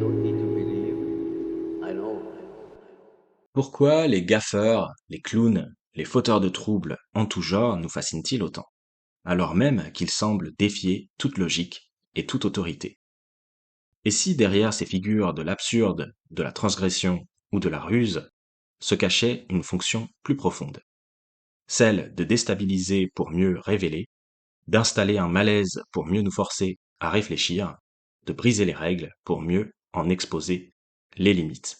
don't need to believe. I know. Pourquoi les gaffeurs, les clowns, les fauteurs de troubles en tout genre nous fascinent-ils autant, alors même qu'ils semblent défier toute logique et toute autorité? Et si derrière ces figures de l'absurde, de la transgression ou de la ruse se cachait une fonction plus profonde, celle de déstabiliser pour mieux révéler, d'installer un malaise pour mieux nous forcer à réfléchir, de briser les règles pour mieux en exposer les limites?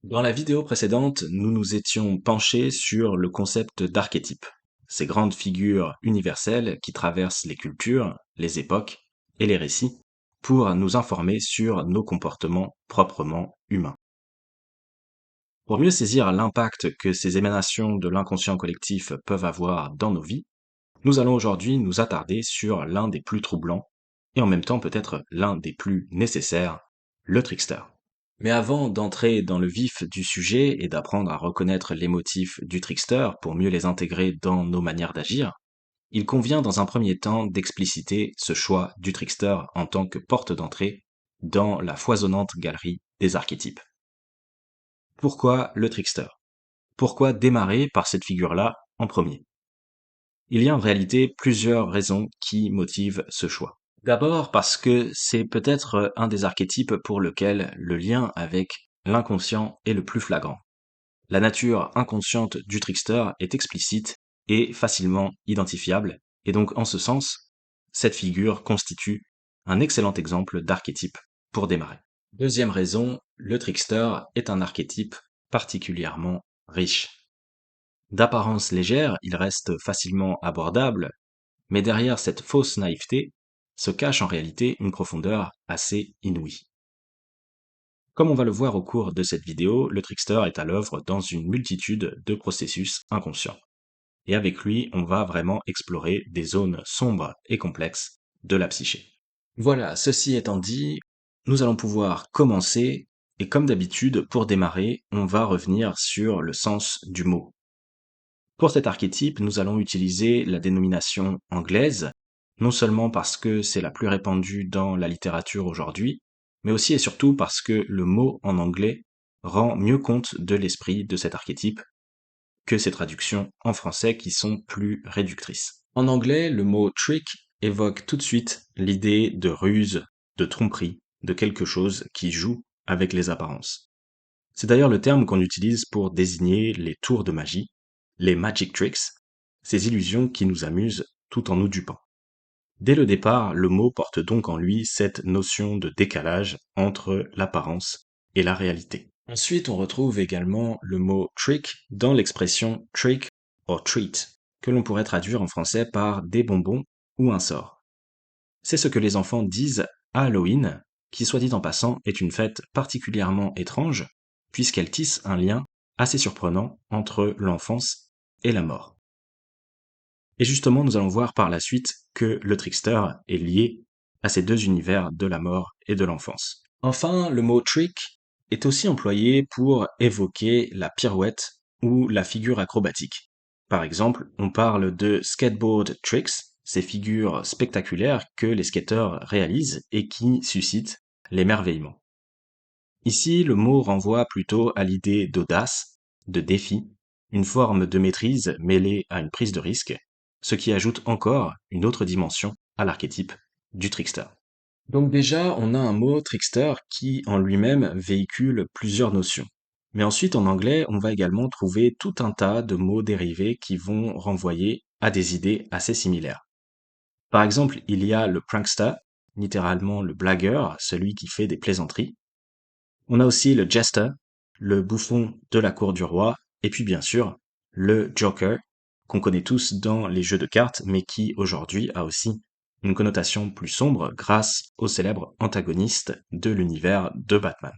Dans la vidéo précédente, nous nous étions penchés sur le concept d'archétype, ces grandes figures universelles qui traversent les cultures, les époques et les récits pour nous informer sur nos comportements proprement humains. Pour mieux saisir l'impact que ces émanations de l'inconscient collectif peuvent avoir dans nos vies, nous allons aujourd'hui nous attarder sur l'un des plus troublants et en même temps peut-être l'un des plus nécessaires, le trickster. Mais avant d'entrer dans le vif du sujet et d'apprendre à reconnaître les motifs du trickster pour mieux les intégrer dans nos manières d'agir, il convient dans un premier temps d'expliciter ce choix du trickster en tant que porte d'entrée dans la foisonnante galerie des archétypes. Pourquoi le trickster? Pourquoi démarrer par cette figure-là en premier? Il y a en réalité plusieurs raisons qui motivent ce choix. D'abord parce que c'est peut-être un des archétypes pour lequel le lien avec l'inconscient est le plus flagrant. La nature inconsciente du trickster est explicite et facilement identifiable, et donc en ce sens, cette figure constitue un excellent exemple d'archétype pour démarrer. Deuxième raison, le trickster est un archétype particulièrement riche. D'apparence légère, il reste facilement abordable, mais derrière cette fausse naïveté se cache en réalité une profondeur assez inouïe. Comme on va le voir au cours de cette vidéo, le trickster est à l'œuvre dans une multitude de processus inconscients. Et avec lui, on va vraiment explorer des zones sombres et complexes de la psyché. Voilà, ceci étant dit, nous allons pouvoir commencer, et comme d'habitude, pour démarrer, on va revenir sur le sens du mot. Pour cet archétype, nous allons utiliser la dénomination anglaise, non seulement parce que c'est la plus répandue dans la littérature aujourd'hui, mais aussi et surtout parce que le mot en anglais rend mieux compte de l'esprit de cet archétype que ses traductions en français qui sont plus réductrices. En anglais, le mot trick évoque tout de suite l'idée de ruse, de tromperie, de quelque chose qui joue avec les apparences. C'est d'ailleurs le terme qu'on utilise pour désigner les tours de magie, les magic tricks, ces illusions qui nous amusent tout en nous dupant. Dès le départ, le mot porte donc en lui cette notion de décalage entre l'apparence et la réalité. Ensuite, on retrouve également le mot trick dans l'expression trick or treat, que l'on pourrait traduire en français par des bonbons ou un sort. C'est ce que les enfants disent à Halloween, qui soit dit en passant est une fête particulièrement étrange, puisqu'elle tisse un lien assez surprenant entre l'enfance et la mort. Et justement, nous allons voir par la suite que le trickster est lié à ces deux univers de la mort et de l'enfance. Enfin, le mot trick est aussi employé pour évoquer la pirouette ou la figure acrobatique. Par exemple, on parle de skateboard tricks, ces figures spectaculaires que les skateurs réalisent et qui suscitent l'émerveillement. Ici, le mot renvoie plutôt à l'idée d'audace, de défi, une forme de maîtrise mêlée à une prise de risque, ce qui ajoute encore une autre dimension à l'archétype du trickster. Donc déjà, on a un mot trickster qui en lui-même véhicule plusieurs notions. Mais ensuite, en anglais, on va également trouver tout un tas de mots dérivés qui vont renvoyer à des idées assez similaires. Par exemple, il y a le prankster, littéralement le blagueur, celui qui fait des plaisanteries. On a aussi le jester, le bouffon de la cour du roi, et puis bien sûr, le joker, qu'on connaît tous dans les jeux de cartes, mais qui aujourd'hui a aussi une connotation plus sombre grâce au célèbre antagoniste de l'univers de Batman.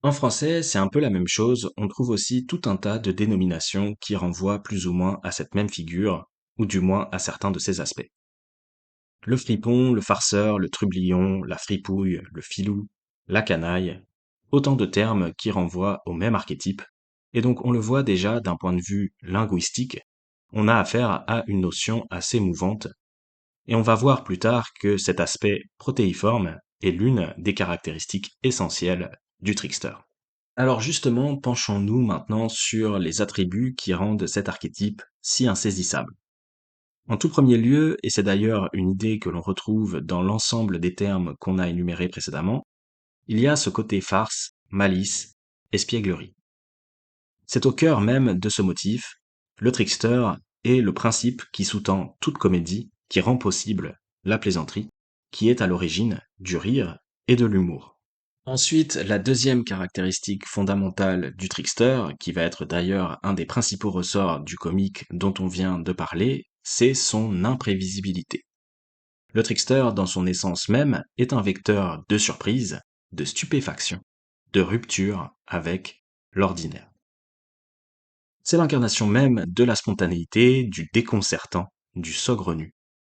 En français, c'est un peu la même chose, on trouve aussi tout un tas de dénominations qui renvoient plus ou moins à cette même figure, ou du moins à certains de ses aspects. Le fripon, le farceur, le trublion, la fripouille, le filou, la canaille, autant de termes qui renvoient au même archétype, et donc on le voit déjà d'un point de vue linguistique, on a affaire à une notion assez mouvante, et on va voir plus tard que cet aspect protéiforme est l'une des caractéristiques essentielles du trickster. Alors justement, penchons-nous maintenant sur les attributs qui rendent cet archétype si insaisissable. En tout premier lieu, et c'est d'ailleurs une idée que l'on retrouve dans l'ensemble des termes qu'on a énumérés précédemment, il y a ce côté farce, malice, espièglerie. C'est au cœur même de ce motif, le trickster est le principe qui sous-tend toute comédie, qui rend possible la plaisanterie, qui est à l'origine du rire et de l'humour. Ensuite, la deuxième caractéristique fondamentale du trickster, qui va être d'ailleurs un des principaux ressorts du comique dont on vient de parler, c'est son imprévisibilité. Le trickster, dans son essence même, est un vecteur de surprise, de stupéfaction, de rupture avec l'ordinaire. C'est l'incarnation même de la spontanéité, du déconcertant, du saugrenu,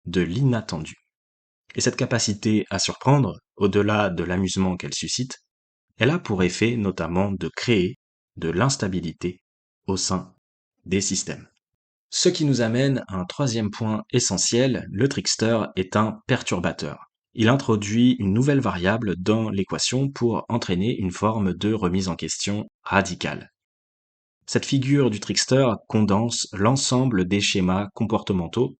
de l'inattendu. Et cette capacité à surprendre, au-delà de l'amusement qu'elle suscite, elle a pour effet notamment de créer de l'instabilité au sein des systèmes. Ce qui nous amène à un troisième point essentiel, le trickster est un perturbateur. Il introduit une nouvelle variable dans l'équation pour entraîner une forme de remise en question radicale. Cette figure du trickster condense l'ensemble des schémas comportementaux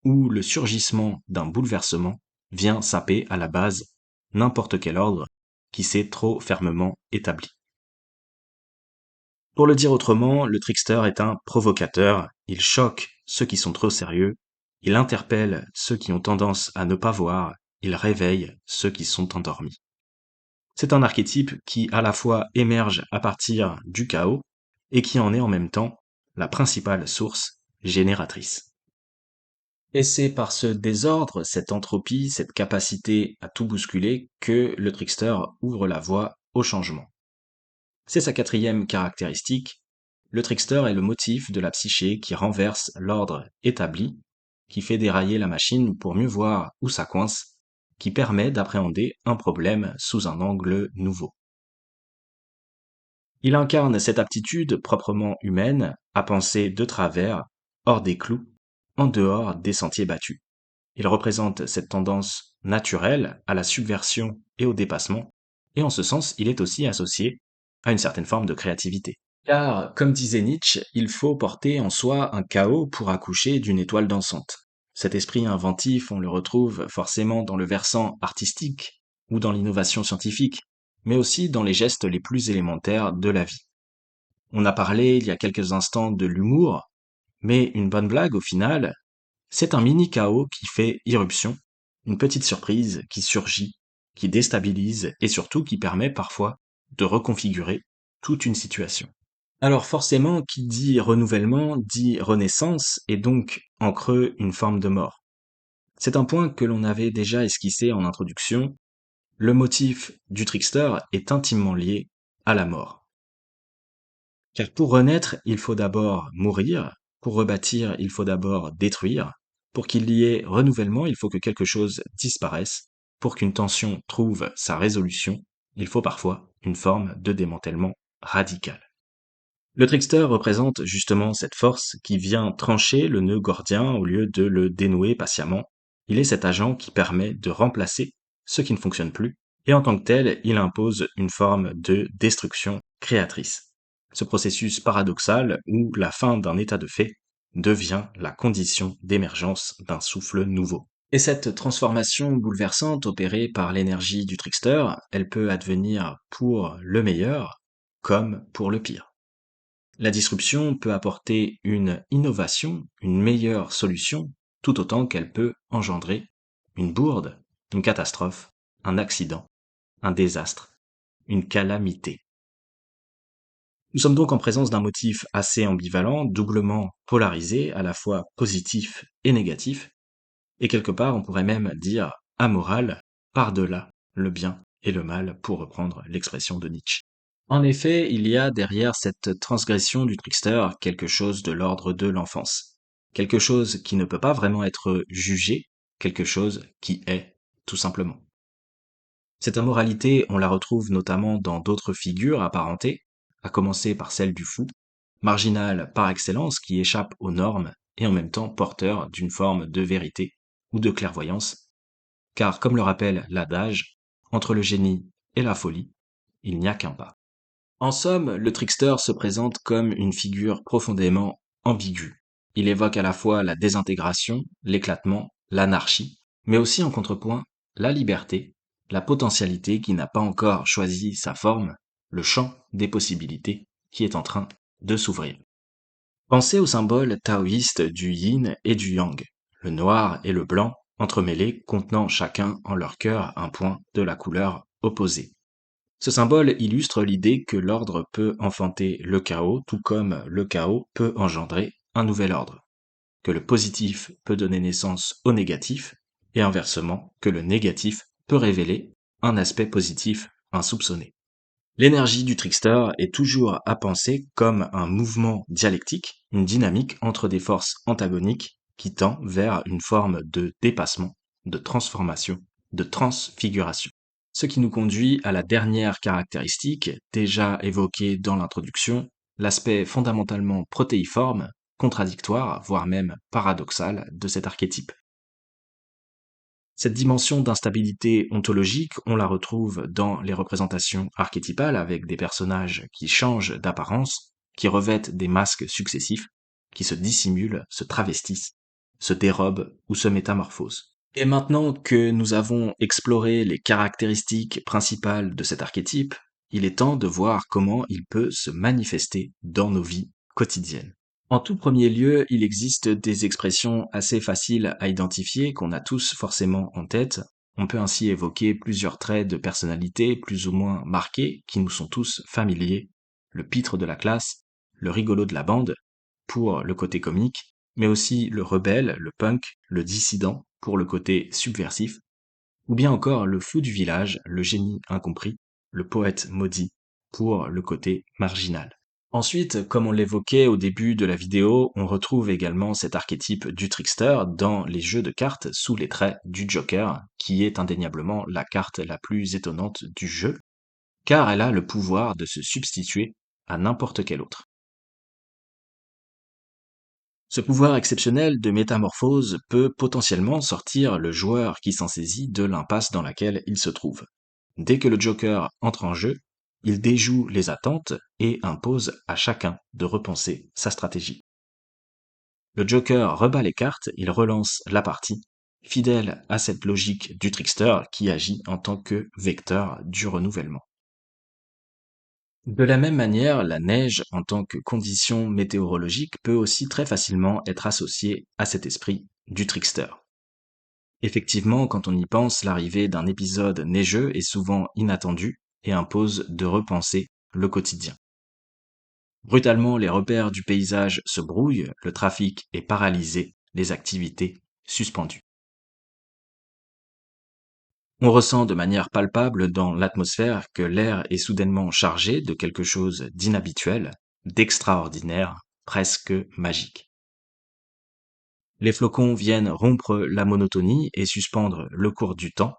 où le surgissement d'un bouleversement vient saper à la base n'importe quel ordre qui s'est trop fermement établi. Pour le dire autrement, le trickster est un provocateur, il choque ceux qui sont trop sérieux, il interpelle ceux qui ont tendance à ne pas voir, il réveille ceux qui sont endormis. C'est un archétype qui à la fois émerge à partir du chaos et qui en est en même temps la principale source génératrice. Et c'est par ce désordre, cette entropie, cette capacité à tout bousculer que le trickster ouvre la voie au changement. C'est sa quatrième caractéristique. Le trickster est le motif de la psyché qui renverse l'ordre établi, qui fait dérailler la machine pour mieux voir où ça coince, qui permet d'appréhender un problème sous un angle nouveau. Il incarne cette aptitude proprement humaine à penser de travers, hors des clous, en dehors des sentiers battus. Il représente cette tendance naturelle à la subversion et au dépassement, et en ce sens, il est aussi associé à une certaine forme de créativité. Car, comme disait Nietzsche, il faut porter en soi un chaos pour accoucher d'une étoile dansante. Cet esprit inventif, on le retrouve forcément dans le versant artistique ou dans l'innovation scientifique, mais aussi dans les gestes les plus élémentaires de la vie. On a parlé il y a quelques instants de l'humour, mais une bonne blague au final, c'est un mini chaos qui fait irruption, une petite surprise qui surgit, qui déstabilise et surtout qui permet parfois de reconfigurer toute une situation. Alors forcément, qui dit renouvellement dit renaissance et donc en creux une forme de mort. C'est un point que l'on avait déjà esquissé en introduction. Le motif du trickster est intimement lié à la mort. Car pour renaître, il faut d'abord mourir, pour rebâtir, il faut d'abord détruire, pour qu'il y ait renouvellement, il faut que quelque chose disparaisse, pour qu'une tension trouve sa résolution, il faut parfois une forme de démantèlement radical. Le trickster représente justement cette force qui vient trancher le nœud gordien au lieu de le dénouer patiemment. Il est cet agent qui permet de remplacer ce qui ne fonctionne plus, et en tant que tel, il impose une forme de destruction créatrice. Ce processus paradoxal où la fin d'un état de fait devient la condition d'émergence d'un souffle nouveau. Et cette transformation bouleversante opérée par l'énergie du trickster, elle peut advenir pour le meilleur comme pour le pire. La disruption peut apporter une innovation, une meilleure solution, tout autant qu'elle peut engendrer une bourde, une catastrophe, un accident, un désastre, une calamité. Nous sommes donc en présence d'un motif assez ambivalent, doublement polarisé, à la fois positif et négatif, et quelque part on pourrait même dire amoral, par-delà le bien et le mal, pour reprendre l'expression de Nietzsche. En effet, il y a derrière cette transgression du trickster quelque chose de l'ordre de l'enfance. Quelque chose qui ne peut pas vraiment être jugé, quelque chose qui est, tout simplement. Cette immoralité, on la retrouve notamment dans d'autres figures apparentées, à commencer par celle du fou, marginal par excellence qui échappe aux normes et en même temps porteur d'une forme de vérité ou de clairvoyance. Car comme le rappelle l'adage, entre le génie et la folie, il n'y a qu'un pas. En somme, le trickster se présente comme une figure profondément ambiguë. Il évoque à la fois la désintégration, l'éclatement, l'anarchie, mais aussi en contrepoint la liberté, la potentialité qui n'a pas encore choisi sa forme, le champ des possibilités qui est en train de s'ouvrir. Pensez au symbole taoïste du yin et du yang, le noir et le blanc entremêlés contenant chacun en leur cœur un point de la couleur opposée. Ce symbole illustre l'idée que l'ordre peut enfanter le chaos, tout comme le chaos peut engendrer un nouvel ordre, que le positif peut donner naissance au négatif, et inversement, que le négatif peut révéler un aspect positif insoupçonné. L'énergie du trickster est toujours à penser comme un mouvement dialectique, une dynamique entre des forces antagoniques qui tend vers une forme de dépassement, de transformation, de transfiguration. Ce qui nous conduit à la dernière caractéristique, déjà évoquée dans l'introduction, l'aspect fondamentalement protéiforme, contradictoire, voire même paradoxal de cet archétype. Cette dimension d'instabilité ontologique, on la retrouve dans les représentations archétypales avec des personnages qui changent d'apparence, qui revêtent des masques successifs, qui se dissimulent, se travestissent, se dérobent ou se métamorphosent. Et maintenant que nous avons exploré les caractéristiques principales de cet archétype, il est temps de voir comment il peut se manifester dans nos vies quotidiennes. En tout premier lieu, il existe des expressions assez faciles à identifier qu'on a tous forcément en tête. On peut ainsi évoquer plusieurs traits de personnalité plus ou moins marqués qui nous sont tous familiers. Le pitre de la classe, le rigolo de la bande, pour le côté comique, mais aussi le rebelle, le punk, le dissident, pour le côté subversif, ou bien encore le fou du village, le génie incompris, le poète maudit, pour le côté marginal. Ensuite, comme on l'évoquait au début de la vidéo, on retrouve également cet archétype du trickster dans les jeux de cartes sous les traits du Joker, qui est indéniablement la carte la plus étonnante du jeu, car elle a le pouvoir de se substituer à n'importe quel autre. Ce pouvoir exceptionnel de métamorphose peut potentiellement sortir le joueur qui s'en saisit de l'impasse dans laquelle il se trouve. Dès que le Joker entre en jeu, il déjoue les attentes et impose à chacun de repenser sa stratégie. Le Joker rebat les cartes, il relance la partie, fidèle à cette logique du trickster qui agit en tant que vecteur du renouvellement. De la même manière, la neige en tant que condition météorologique peut aussi très facilement être associée à cet esprit du trickster. Effectivement, quand on y pense, l'arrivée d'un épisode neigeux est souvent inattendue et impose de repenser le quotidien. Brutalement, les repères du paysage se brouillent, le trafic est paralysé, les activités suspendues. On ressent de manière palpable dans l'atmosphère que l'air est soudainement chargé de quelque chose d'inhabituel, d'extraordinaire, presque magique. Les flocons viennent rompre la monotonie et suspendre le cours du temps.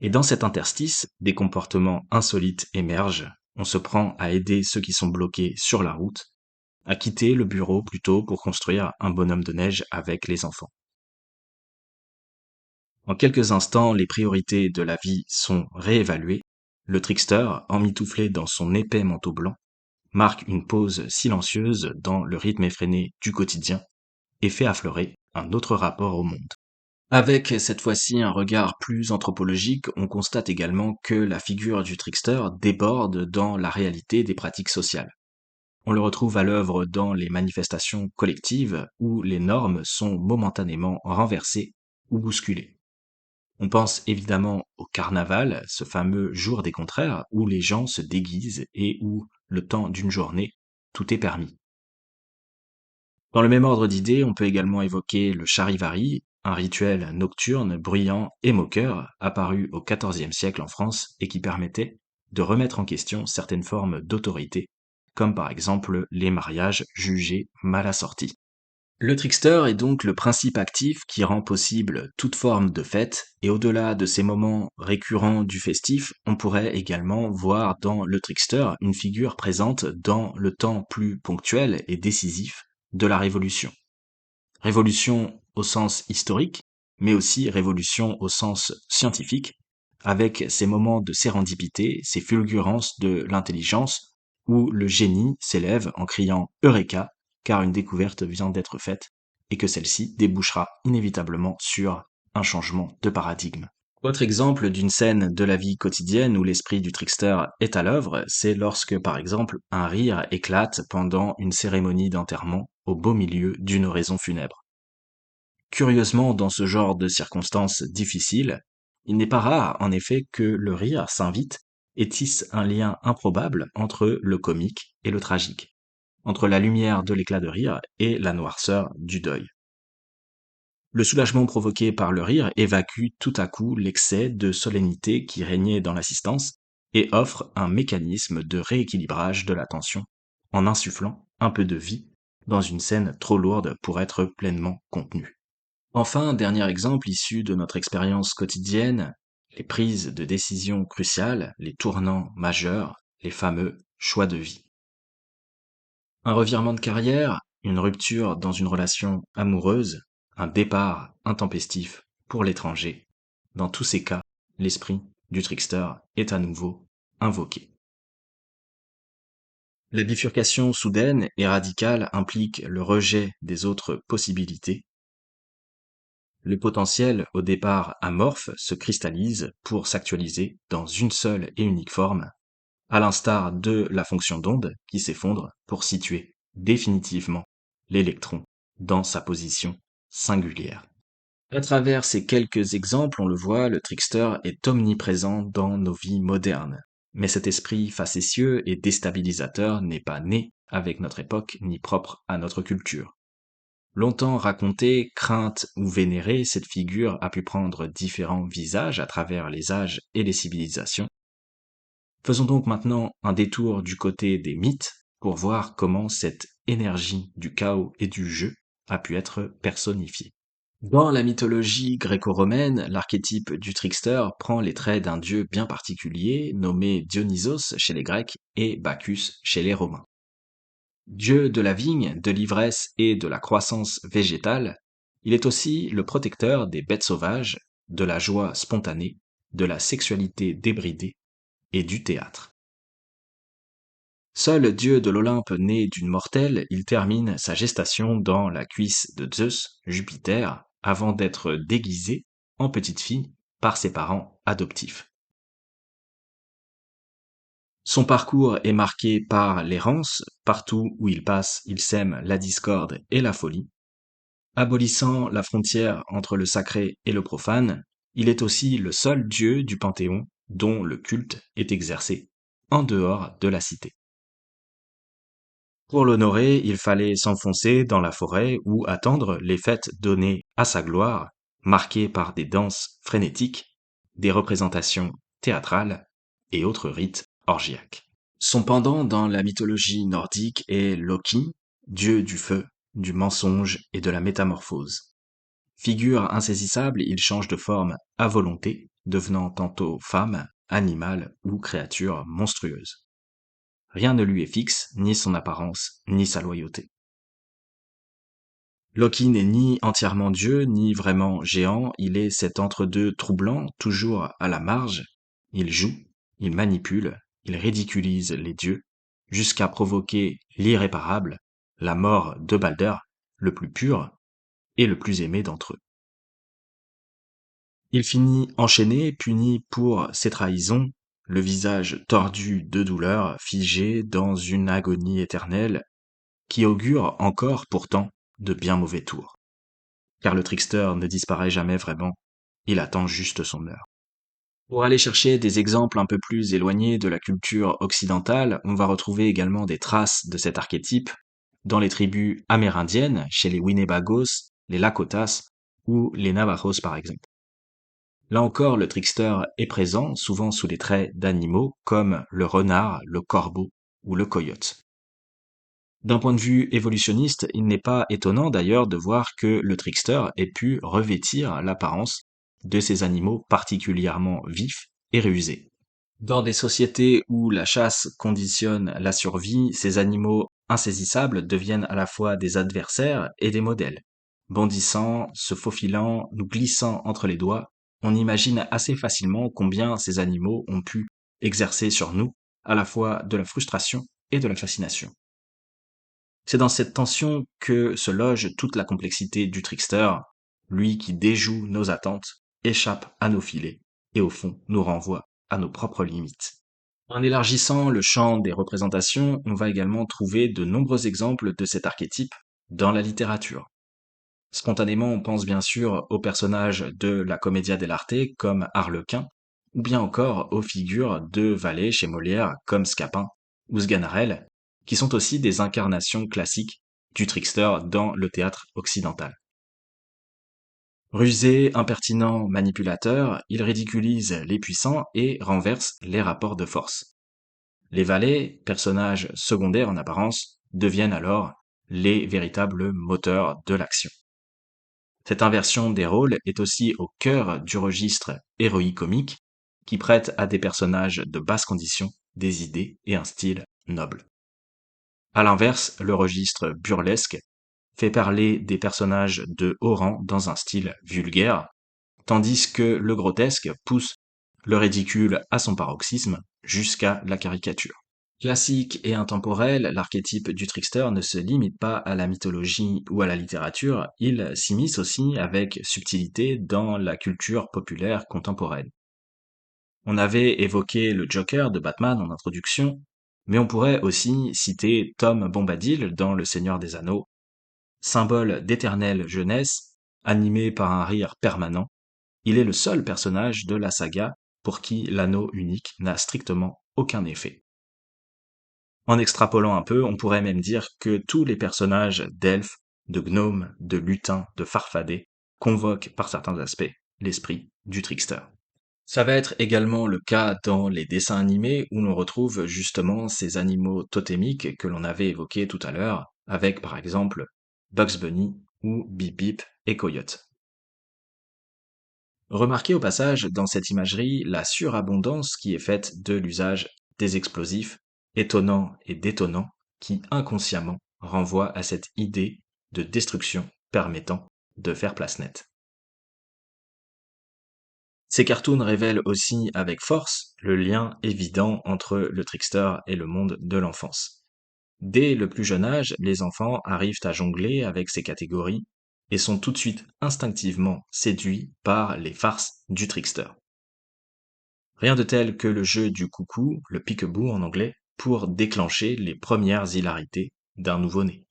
Et dans cet interstice, des comportements insolites émergent. On se prend à aider ceux qui sont bloqués sur la route, à quitter le bureau plutôt pour construire un bonhomme de neige avec les enfants. En quelques instants, les priorités de la vie sont réévaluées. Le trickster, emmitouflé dans son épais manteau blanc, marque une pause silencieuse dans le rythme effréné du quotidien et fait affleurer un autre rapport au monde. Avec cette fois-ci un regard plus anthropologique, on constate également que la figure du trickster déborde dans la réalité des pratiques sociales. On le retrouve à l'œuvre dans les manifestations collectives où les normes sont momentanément renversées ou bousculées. On pense évidemment au carnaval, ce fameux jour des contraires où les gens se déguisent et où, le temps d'une journée, tout est permis. Dans le même ordre d'idées, on peut également évoquer le charivari, un rituel nocturne, bruyant et moqueur, apparu au XIVe siècle en France et qui permettait de remettre en question certaines formes d'autorité, comme par exemple les mariages jugés mal assortis. Le trickster est donc le principe actif qui rend possible toute forme de fête, et au-delà de ces moments récurrents du festif, on pourrait également voir dans le trickster une figure présente dans le temps plus ponctuel et décisif de la Révolution. Révolution au sens historique, mais aussi révolution au sens scientifique, avec ces moments de sérendipité, ces fulgurances de l'intelligence, où le génie s'élève en criant Eureka, car une découverte vient d'être faite, et que celle-ci débouchera inévitablement sur un changement de paradigme. Autre exemple d'une scène de la vie quotidienne où l'esprit du trickster est à l'œuvre, c'est lorsque, par exemple, un rire éclate pendant une cérémonie d'enterrement au beau milieu d'une oraison funèbre. Curieusement, dans ce genre de circonstances difficiles, il n'est pas rare, en effet, que le rire s'invite et tisse un lien improbable entre le comique et le tragique, entre la lumière de l'éclat de rire et la noirceur du deuil. Le soulagement provoqué par le rire évacue tout à coup l'excès de solennité qui régnait dans l'assistance et offre un mécanisme de rééquilibrage de l'attention en insufflant un peu de vie dans une scène trop lourde pour être pleinement contenue. Enfin, dernier exemple issu de notre expérience quotidienne, les prises de décision cruciales, les tournants majeurs, les fameux choix de vie. Un revirement de carrière, une rupture dans une relation amoureuse, un départ intempestif pour l'étranger. Dans tous ces cas, l'esprit du trickster est à nouveau invoqué. La bifurcation soudaine et radicale implique le rejet des autres possibilités. Le potentiel, au départ amorphe, se cristallise pour s'actualiser dans une seule et unique forme, à l'instar de la fonction d'onde qui s'effondre pour situer définitivement l'électron dans sa position singulière. À travers ces quelques exemples, on le voit, le trickster est omniprésent dans nos vies modernes. Mais cet esprit facétieux et déstabilisateur n'est pas né avec notre époque ni propre à notre culture. Longtemps racontée, crainte ou vénérée, cette figure a pu prendre différents visages à travers les âges et les civilisations. Faisons donc maintenant un détour du côté des mythes pour voir comment cette énergie du chaos et du jeu a pu être personnifiée. Dans la mythologie gréco-romaine, l'archétype du trickster prend les traits d'un dieu bien particulier nommé Dionysos chez les Grecs et Bacchus chez les Romains. Dieu de la vigne, de l'ivresse et de la croissance végétale, il est aussi le protecteur des bêtes sauvages, de la joie spontanée, de la sexualité débridée et du théâtre. Seul dieu de l'Olympe né d'une mortelle, il termine sa gestation dans la cuisse de Zeus, Jupiter, avant d'être déguisé en petite fille par ses parents adoptifs. Son parcours est marqué par l'errance, partout où il passe, il sème la discorde et la folie. Abolissant la frontière entre le sacré et le profane, il est aussi le seul dieu du Panthéon dont le culte est exercé en dehors de la cité. Pour l'honorer, il fallait s'enfoncer dans la forêt ou attendre les fêtes données à sa gloire, marquées par des danses frénétiques, des représentations théâtrales et autres rites orgiaques. Son pendant dans la mythologie nordique est Loki, dieu du feu, du mensonge et de la métamorphose. Figure insaisissable, il change de forme à volonté, devenant tantôt femme, animal ou créature monstrueuse. Rien ne lui est fixe, ni son apparence, ni sa loyauté. Loki n'est ni entièrement dieu, ni vraiment géant, il est cet entre-deux troublant, toujours à la marge. Il joue, il manipule, il ridiculise les dieux, jusqu'à provoquer l'irréparable, la mort de Balder, le plus pur et le plus aimé d'entre eux. Il finit enchaîné, puni pour ses trahisons, le visage tordu de douleur, figé dans une agonie éternelle, qui augure encore pourtant de bien mauvais tours. Car le trickster ne disparaît jamais vraiment, il attend juste son heure. Pour aller chercher des exemples un peu plus éloignés de la culture occidentale, on va retrouver également des traces de cet archétype dans les tribus amérindiennes, chez les Winnebagos, les Lakotas ou les Navajos par exemple. Là encore, le trickster est présent, souvent sous les traits d'animaux comme le renard, le corbeau ou le coyote. D'un point de vue évolutionniste, il n'est pas étonnant d'ailleurs de voir que le trickster ait pu revêtir l'apparence de ces animaux particulièrement vifs et rusés. Dans des sociétés où la chasse conditionne la survie, ces animaux insaisissables deviennent à la fois des adversaires et des modèles. Bondissant, se faufilant, nous glissant entre les doigts, on imagine assez facilement combien ces animaux ont pu exercer sur nous à la fois de la frustration et de la fascination. C'est dans cette tension que se loge toute la complexité du trickster, lui qui déjoue nos attentes, échappe à nos filets et au fond nous renvoie à nos propres limites. En élargissant le champ des représentations, on va également trouver de nombreux exemples de cet archétype dans la littérature. Spontanément, on pense bien sûr aux personnages de la Commedia dell'arte comme Harlequin, ou bien encore aux figures de valets chez Molière comme Scapin ou Sganarelle, qui sont aussi des incarnations classiques du trickster dans le théâtre occidental. Rusé, impertinent, manipulateur, il ridiculise les puissants et renverse les rapports de force. Les valets, personnages secondaires en apparence, deviennent alors les véritables moteurs de l'action. Cette inversion des rôles est aussi au cœur du registre héroïque-comique qui prête à des personnages de basse condition des idées et un style noble. À l'inverse, le registre burlesque fait parler des personnages de haut rang dans un style vulgaire, tandis que le grotesque pousse le ridicule à son paroxysme jusqu'à la caricature. Classique et intemporel, l'archétype du trickster ne se limite pas à la mythologie ou à la littérature, il s'immisce aussi avec subtilité dans la culture populaire contemporaine. On avait évoqué le Joker de Batman en introduction, mais on pourrait aussi citer Tom Bombadil dans Le Seigneur des Anneaux, symbole d'éternelle jeunesse, animé par un rire permanent. Il est le seul personnage de la saga pour qui l'anneau unique n'a strictement aucun effet. En extrapolant un peu, on pourrait même dire que tous les personnages d'elfes, de gnomes, de lutins, de farfadets convoquent par certains aspects l'esprit du trickster. Ça va être également le cas dans les dessins animés où l'on retrouve justement ces animaux totémiques que l'on avait évoqués tout à l'heure, avec par exemple Bugs Bunny ou Bip Bip et Coyote. Remarquez au passage dans cette imagerie la surabondance qui est faite de l'usage des explosifs étonnants et détonnants qui inconsciemment renvoient à cette idée de destruction permettant de faire place nette. Ces cartoons révèlent aussi avec force le lien évident entre le trickster et le monde de l'enfance. Dès le plus jeune âge, les enfants arrivent à jongler avec ces catégories et sont tout de suite instinctivement séduits par les farces du trickster. Rien de tel que le jeu du coucou, le peek-a-boo en anglais, pour déclencher les premières hilarités d'un nouveau-né.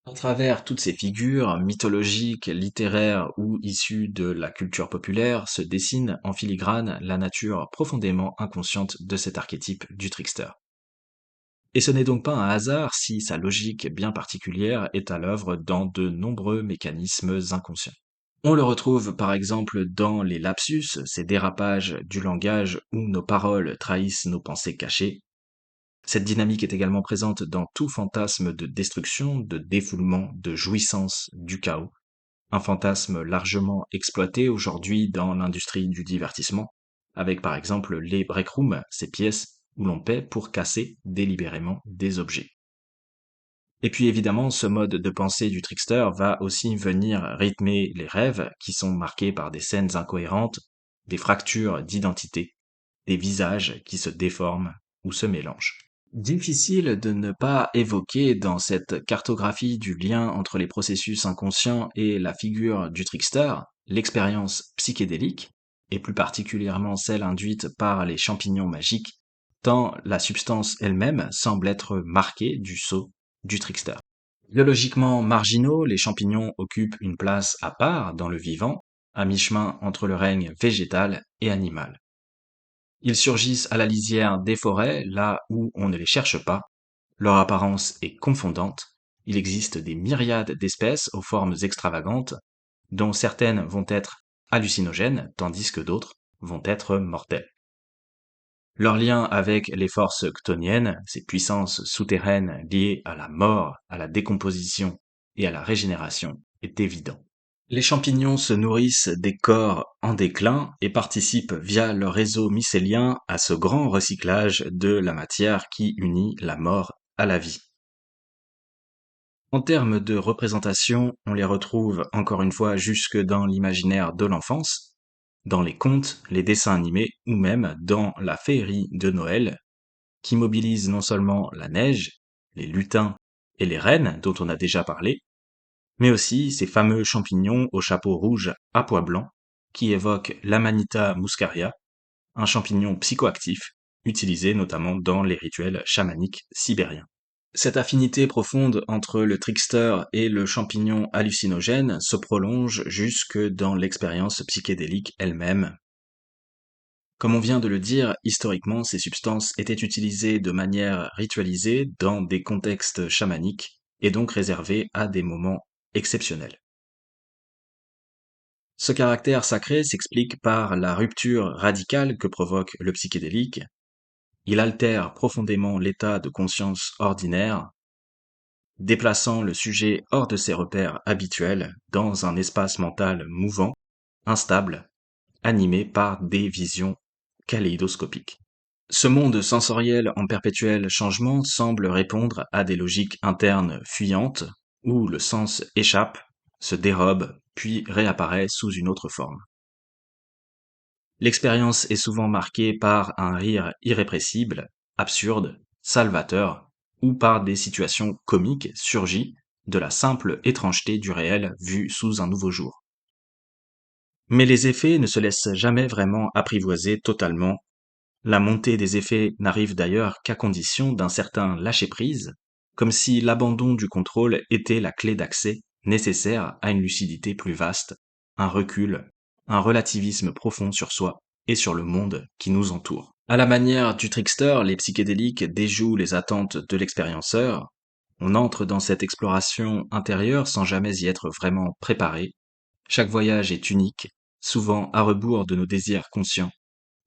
À travers toutes ces figures mythologiques, littéraires ou issues de la culture populaire se dessine en filigrane la nature profondément inconsciente de cet archétype du trickster. Et ce n'est donc pas un hasard si sa logique bien particulière est à l'œuvre dans de nombreux mécanismes inconscients. On le retrouve par exemple dans les lapsus, ces dérapages du langage où nos paroles trahissent nos pensées cachées. Cette dynamique est également présente dans tout fantasme de destruction, de défoulement, de jouissance, du chaos. Un fantasme largement exploité aujourd'hui dans l'industrie du divertissement, avec par exemple les break rooms, ces pièces où l'on paie pour casser délibérément des objets. Et puis évidemment, ce mode de pensée du trickster va aussi venir rythmer les rêves qui sont marqués par des scènes incohérentes, des fractures d'identité, des visages qui se déforment ou se mélangent. Difficile de ne pas évoquer dans cette cartographie du lien entre les processus inconscients et la figure du trickster, l'expérience psychédélique, et plus particulièrement celle induite par les champignons magiques, tant la substance elle-même semble être marquée du sceau du trickster. Biologiquement marginaux, les champignons occupent une place à part dans le vivant, à mi-chemin entre le règne végétal et animal. Ils surgissent à la lisière des forêts, là où on ne les cherche pas. Leur apparence est confondante. Il existe des myriades d'espèces aux formes extravagantes, dont certaines vont être hallucinogènes, tandis que d'autres vont être mortelles. Leur lien avec les forces chtoniennes, ces puissances souterraines liées à la mort, à la décomposition et à la régénération, est évident. Les champignons se nourrissent des corps en déclin et participent via leur réseau mycélien à ce grand recyclage de la matière qui unit la mort à la vie. En termes de représentation, on les retrouve encore une fois jusque dans l'imaginaire de l'enfance. dans les contes, les dessins animés ou même dans la féerie de Noël, qui mobilise non seulement la neige, les lutins et les rennes dont on a déjà parlé, mais aussi ces fameux champignons au chapeau rouge à pois blancs qui évoquent l'Amanita muscaria, un champignon psychoactif utilisé notamment dans les rituels chamaniques sibériens. Cette affinité profonde entre le trickster et le champignon hallucinogène se prolonge jusque dans l'expérience psychédélique elle-même. Comme on vient de le dire, historiquement, ces substances étaient utilisées de manière ritualisée dans des contextes chamaniques et donc réservées à des moments exceptionnels. Ce caractère sacré s'explique par la rupture radicale que provoque le psychédélique. Il altère profondément l'état de conscience ordinaire, déplaçant le sujet hors de ses repères habituels dans un espace mental mouvant, instable, animé par des visions kaléidoscopiques. Ce monde sensoriel en perpétuel changement semble répondre à des logiques internes fuyantes, où le sens échappe, se dérobe, puis réapparaît sous une autre forme. L'expérience est souvent marquée par un rire irrépressible, absurde, salvateur, ou par des situations comiques surgies de la simple étrangeté du réel vu sous un nouveau jour. Mais les effets ne se laissent jamais vraiment apprivoiser totalement. La montée des effets n'arrive d'ailleurs qu'à condition d'un certain lâcher-prise, comme si l'abandon du contrôle était la clé d'accès nécessaire à une lucidité plus vaste, un recul, un relativisme profond sur soi et sur le monde qui nous entoure. À la manière du trickster, les psychédéliques déjouent les attentes de l'expérienceur. On entre dans cette exploration intérieure sans jamais y être vraiment préparé. Chaque voyage est unique, souvent à rebours de nos désirs conscients,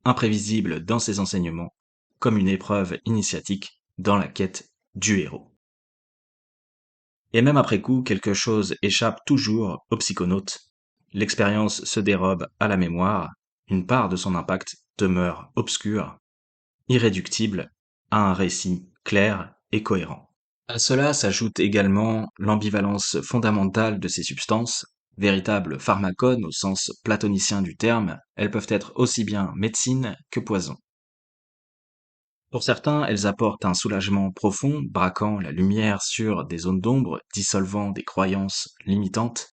imprévisible dans ses enseignements, comme une épreuve initiatique dans la quête du héros. Et même après coup, quelque chose échappe toujours au psychonaute. L'expérience se dérobe à la mémoire, une part de son impact demeure obscure, irréductible à un récit clair et cohérent. À cela s'ajoute également l'ambivalence fondamentale de ces substances. Véritables pharmacones au sens platonicien du terme, elles peuvent être aussi bien médecine que poison. Pour certains, elles apportent un soulagement profond, braquant la lumière sur des zones d'ombre, dissolvant des croyances limitantes.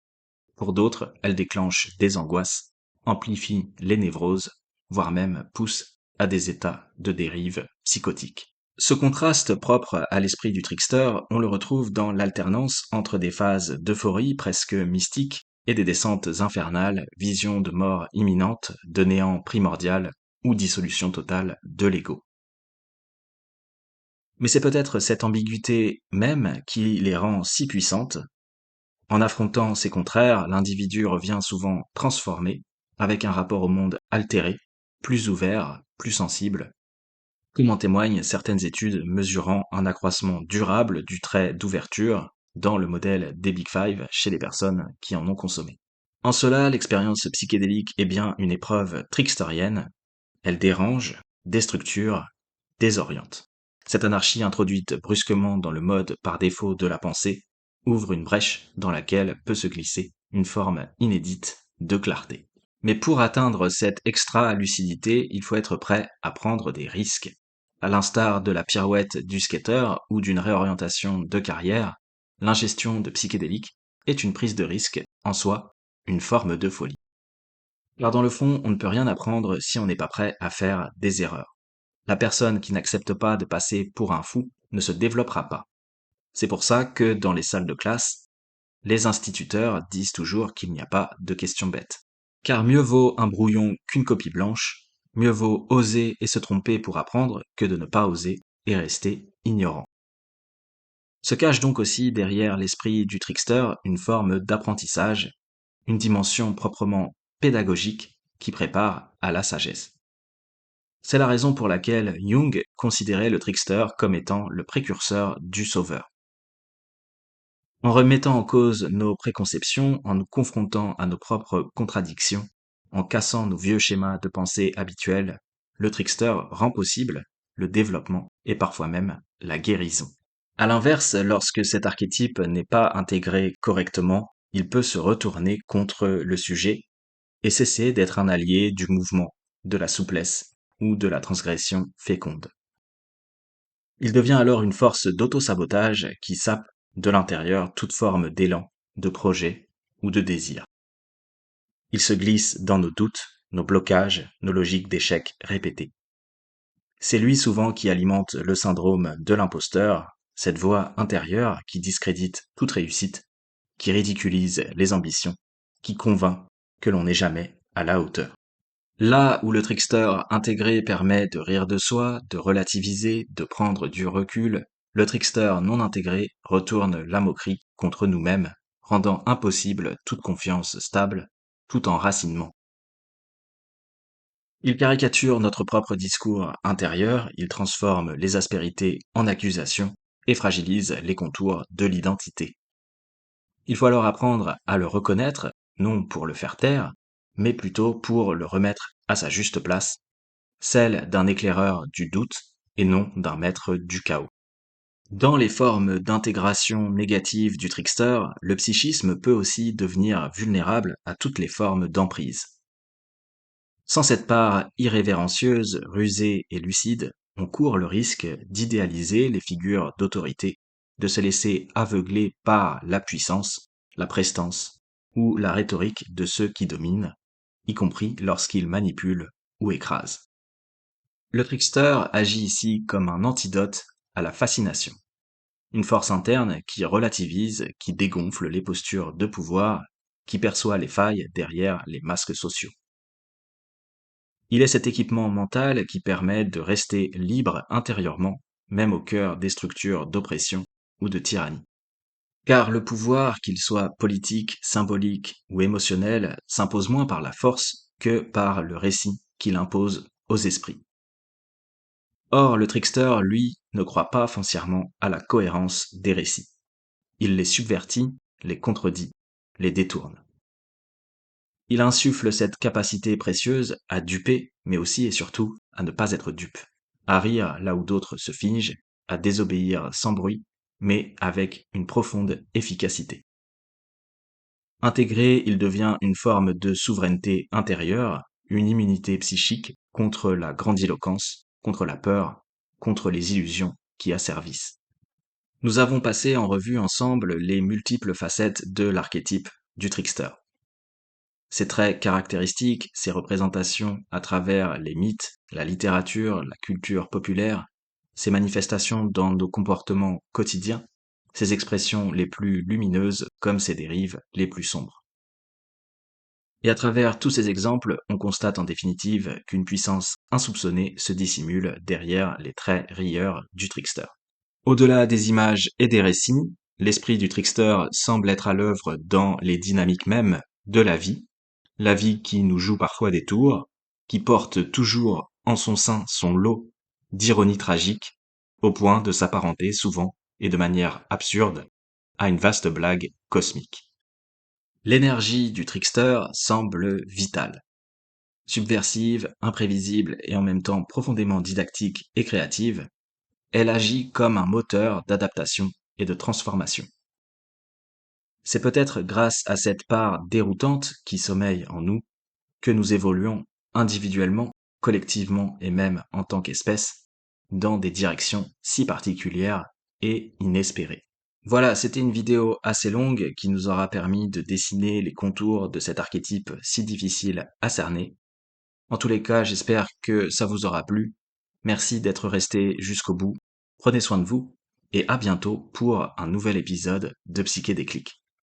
Pour d'autres, elles déclenchent des angoisses, amplifient les névroses, voire même poussent à des états de dérive psychotique. Ce contraste propre à l'esprit du trickster, on le retrouve dans l'alternance entre des phases d'euphorie presque mystique et des descentes infernales, visions de mort imminente, de néant primordial ou dissolution totale de l'ego. Mais c'est peut-être cette ambiguïté même qui les rend si puissantes. En affrontant ces contraires, l'individu revient souvent transformé, avec un rapport au monde altéré, plus ouvert, plus sensible, comme en témoignent certaines études mesurant un accroissement durable du trait d'ouverture dans le modèle des Big Five chez les personnes qui en ont consommé. En cela, l'expérience psychédélique est bien une épreuve tricksterienne. Elle dérange, déstructure, désoriente. Cette anarchie introduite brusquement dans le mode par défaut de la pensée ouvre une brèche dans laquelle peut se glisser une forme inédite de clarté. Mais pour atteindre cette extra-lucidité, il faut être prêt à prendre des risques. À l'instar de la pirouette du skater ou d'une réorientation de carrière, l'ingestion de psychédéliques est une prise de risque, en soi, une forme de folie. Car dans le fond, on ne peut rien apprendre si on n'est pas prêt à faire des erreurs. La personne qui n'accepte pas de passer pour un fou ne se développera pas. C'est pour ça que dans les salles de classe, les instituteurs disent toujours qu'il n'y a pas de questions bêtes. Car mieux vaut un brouillon qu'une copie blanche, mieux vaut oser et se tromper pour apprendre que de ne pas oser et rester ignorant. Se cache donc aussi derrière l'esprit du trickster une forme d'apprentissage, une dimension proprement pédagogique qui prépare à la sagesse. C'est la raison pour laquelle Jung considérait le trickster comme étant le précurseur du sauveur. En remettant en cause nos préconceptions, en nous confrontant à nos propres contradictions, en cassant nos vieux schémas de pensée habituels, le trickster rend possible le développement et parfois même la guérison. À l'inverse, lorsque cet archétype n'est pas intégré correctement, il peut se retourner contre le sujet et cesser d'être un allié du mouvement, de la souplesse ou de la transgression féconde. Il devient alors une force d'auto-sabotage qui sape de l'intérieur toute forme d'élan, de projet ou de désir. Il se glisse dans nos doutes, nos blocages, nos logiques d'échecs répétés. C'est lui souvent qui alimente le syndrome de l'imposteur, cette voix intérieure qui discrédite toute réussite, qui ridiculise les ambitions, qui convainc que l'on n'est jamais à la hauteur. Là où le trickster intégré permet de rire de soi, de relativiser, de prendre du recul, le trickster non intégré retourne la moquerie contre nous-mêmes, rendant impossible toute confiance stable, tout enracinement. Il caricature notre propre discours intérieur, il transforme les aspérités en accusations et fragilise les contours de l'identité. Il faut alors apprendre à le reconnaître, non pour le faire taire, mais plutôt pour le remettre à sa juste place, celle d'un éclaireur du doute et non d'un maître du chaos. Dans les formes d'intégration négative du trickster, le psychisme peut aussi devenir vulnérable à toutes les formes d'emprise. Sans cette part irrévérencieuse, rusée et lucide, on court le risque d'idéaliser les figures d'autorité, de se laisser aveugler par la puissance, la prestance ou la rhétorique de ceux qui dominent, y compris lorsqu'ils manipulent ou écrasent. Le trickster agit ici comme un antidote à la fascination, une force interne qui relativise, qui dégonfle les postures de pouvoir, qui perçoit les failles derrière les masques sociaux. Il est cet équipement mental qui permet de rester libre intérieurement, même au cœur des structures d'oppression ou de tyrannie. Car le pouvoir, qu'il soit politique, symbolique ou émotionnel, s'impose moins par la force que par le récit qu'il impose aux esprits. Or, le trickster, lui, ne croit pas foncièrement à la cohérence des récits. Il les subvertit, les contredit, les détourne. Il insuffle cette capacité précieuse à duper, mais aussi et surtout à ne pas être dupe, à rire là où d'autres se figent, à désobéir sans bruit, mais avec une profonde efficacité. Intégré, il devient une forme de souveraineté intérieure, une immunité psychique contre la grandiloquence, contre la peur, contre les illusions qui asservissent. Nous avons passé en revue ensemble les multiples facettes de l'archétype du trickster. Ses traits caractéristiques, ses représentations à travers les mythes, la littérature, la culture populaire, ses manifestations dans nos comportements quotidiens, ses expressions les plus lumineuses comme ses dérives les plus sombres. Et à travers tous ces exemples, on constate en définitive qu'une puissance insoupçonnée se dissimule derrière les traits rieurs du trickster. Au-delà des images et des récits, l'esprit du trickster semble être à l'œuvre dans les dynamiques mêmes de la vie qui nous joue parfois des tours, qui porte toujours en son sein son lot d'ironie tragique, au point de s'apparenter souvent, et de manière absurde, à une vaste blague cosmique. L'énergie du trickster semble vitale, subversive, imprévisible et en même temps profondément didactique et créative. Elle agit comme un moteur d'adaptation et de transformation. C'est peut-être grâce à cette part déroutante qui sommeille en nous que nous évoluons individuellement, collectivement et même en tant qu'espèce dans des directions si particulières et inespérées. Voilà, c'était une vidéo assez longue qui nous aura permis de dessiner les contours de cet archétype si difficile à cerner. En tous les cas, j'espère que ça vous aura plu. Merci d'être resté jusqu'au bout. Prenez soin de vous et à bientôt pour un nouvel épisode de Psyché Déclic.